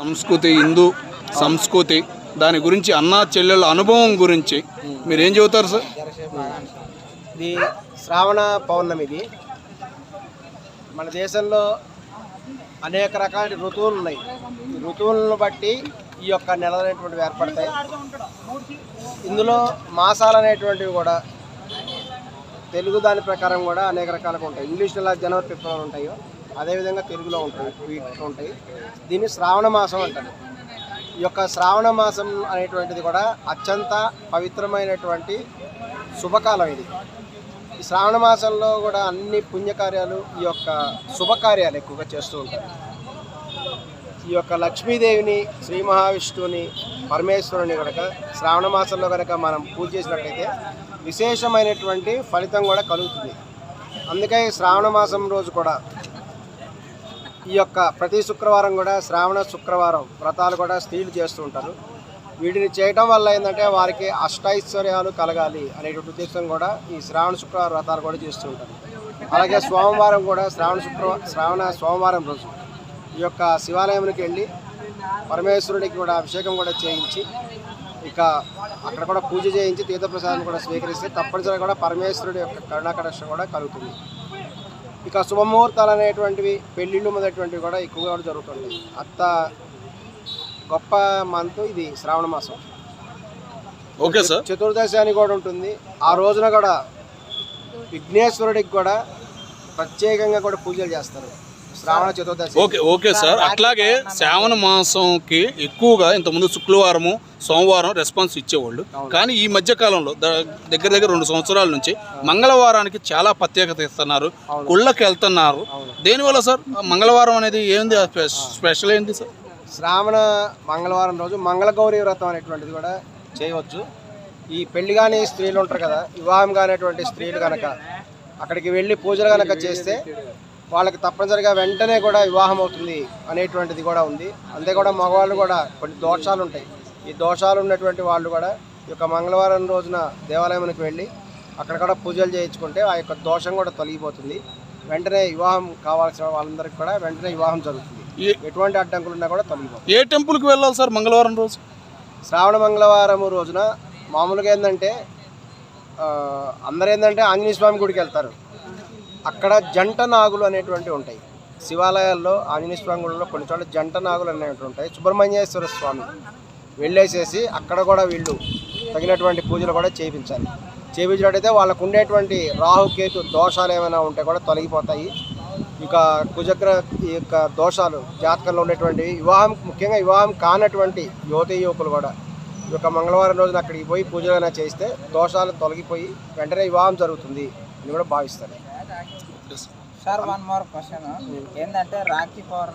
సంస్కృతి హిందూ సంస్కృతి దాని గురించి అన్నా చెల్లెళ్ళ అనుభవం గురించి మీరు ఏం చెబుతారు సార్? ఇది శ్రావణ పౌర్ణమి. ఇది మన దేశంలో అనేక రకాల ఋతువులు ఉన్నాయి. ఈ ఋతువులను బట్టి ఈ యొక్క నెలలు అనేటువంటివి ఏర్పడతాయి. ఇందులో మాసాలు అనేటువంటివి కూడా తెలుగు దాని ప్రకారం కూడా అనేక రకాలుగా ఉంటాయి. ఇంగ్లీష్ నెల జనవరి ఫిబ్రవరి ఉంటాయో అదేవిధంగా తెలుగులో ఉంటాయి. దీన్ని శ్రావణ మాసం అంటారు. ఈ యొక్క శ్రావణ మాసం అనేటువంటిది కూడా అత్యంత పవిత్రమైనటువంటి శుభకాలం. ఇది ఈ శ్రావణ మాసంలో కూడా అన్ని పుణ్యకార్యాలు ఈ యొక్క శుభకార్యాలు ఎక్కువగా చేస్తూ ఉంటారు. ఈ యొక్క లక్ష్మీదేవిని, శ్రీ మహావిష్ణువుని, పరమేశ్వరుని కనుక శ్రావణ మాసంలో కనుక మనం పూజ చేసినట్లయితే విశేషమైనటువంటి ఫలితం కూడా కలుగుతుంది. అందుకే శ్రావణ మాసం రోజు కూడా ఈ యొక్క ప్రతి శుక్రవారం కూడా శ్రావణ శుక్రవారం వ్రతాలు కూడా స్త్రీలు చేస్తూ ఉంటారు. వీటిని చేయటం వల్ల ఏంటంటే వారికి అష్టైశ్వర్యాలు కలగాలి అనేటువంటి ఉద్దేశం కూడా ఈ శ్రావణ శుక్రవారం వ్రతాలు కూడా చేస్తూ ఉంటారు. అలాగే సోమవారం కూడా శ్రావణ సోమవారం రోజు ఈ యొక్క శివాలయంకి వెళ్ళి పరమేశ్వరుడికి కూడా అభిషేకం కూడా చేయించి ఇక అక్కడ కూడా పూజ చేయించి తీర్థప్రసాదం కూడా స్వీకరిస్తే తప్పనిసరిగా కూడా పరమేశ్వరుడి యొక్క కరుణాకటాక్షం కూడా కలుగుతుంది. ఇక శుభముహూర్తాలు అనేటువంటివి, పెళ్ళిళ్ళు మొదలైనటువంటివి కూడా ఎక్కువగా కూడా జరుగుతుంది. అంత గొప్ప మంత్ ఇది శ్రావణ మాసం. Okay sir. చతుర్దశి అని కూడా ఉంటుంది. ఆ రోజున కూడా విఘ్నేశ్వరుడికి కూడా ప్రత్యేకంగా కూడా పూజలు చేస్తారు శ్రావణ చతుర్దశి. Okay sir. అట్లాగే శ్రావణ మాసంకి ఎక్కువగా ఇంతకుముందు శుక్రవారము సోమవారం రెస్పాన్స్ ఇచ్చేవాళ్ళు, కానీ ఈ మధ్య కాలంలో దగ్గర 2 సంవత్సరాల నుంచి మంగళవారానికి చాలా ప్రత్యేకత ఇస్తున్నారు, గుళ్ళకి వెళ్తున్నారు. దేనివల్ల సార్ మంగళవారం అనేది ఏంది స్పెషల్ ఏంటి సార్? శ్రావణ మంగళవారం రోజు మంగళగౌరి వ్రతం అనేటువంటిది కూడా చేయవచ్చు. ఈ పెళ్లి కాని స్త్రీలు ఉంటారు కదా, వివాహం కానిటువంటి స్త్రీలు కనుక అక్కడికి వెళ్ళి పూజలు కనుక చేస్తే వాళ్ళకి తప్పనిసరిగా వెంటనే కూడా వివాహం అవుతుంది అనేటువంటిది కూడా ఉంది. అంతే కూడా మగవాళ్ళు కూడా కొన్ని దోషాలు ఉంటాయి. ఈ దోషాలు ఉన్నటువంటి వాళ్ళు కూడా ఈ యొక్క మంగళవారం రోజున దేవాలయానికి వెళ్ళి అక్కడ కూడా పూజలు చేయించుకుంటే ఆ యొక్క దోషం కూడా తొలగిపోతుంది. వెంటనే వివాహం కావాల్సిన వాళ్ళందరికీ కూడా వెంటనే వివాహం జరుగుతుంది. ఎటువంటి అడ్డంకులు ఉన్నా కూడా తొలగిపోతుంది. ఏ టెంపుల్కి వెళ్ళాలి సార్ మంగళవారం రోజు? శ్రావణ మంగళవారం రోజున మామూలుగా ఏంటంటే అందరూ ఏంటంటే ఆంజనేయ స్వామి గుడికి వెళ్తారు. అక్కడ జంట నాగులు అనేటువంటివి ఉంటాయి. శివాలయాల్లో ఆంజనేయ స్వామి గుడిలో కొన్ని చోట్ల జంట నాగులు అనేవి ఉంటాయి. సుబ్రహ్మణ్యేశ్వర స్వామి వెళ్ళేసేసి అక్కడ కూడా వీళ్ళు తగినటువంటి పూజలు కూడా చేయించాలి. చేయించినట్టయితే వాళ్ళకు ఉండేటువంటి రాహుకేతు దోషాలు ఏమైనా ఉంటే కూడా తొలగిపోతాయి. ఇక కుజగ్ర ఈ యొక్క దోషాలు జాతకంలో ఉండేటువంటి ముఖ్యంగా వివాహం కానటువంటి యువకులు కూడా ఈ యొక్క మంగళవారం రోజున అక్కడికి పోయి పూజలు చేస్తే దోషాలు తొలగిపోయి వెంటనే వివాహం జరుగుతుంది అని కూడా భావిస్తారు. సార్, 1 more క్వశ్చన్ ఏంటంటే రాఖీ పౌర్ణమి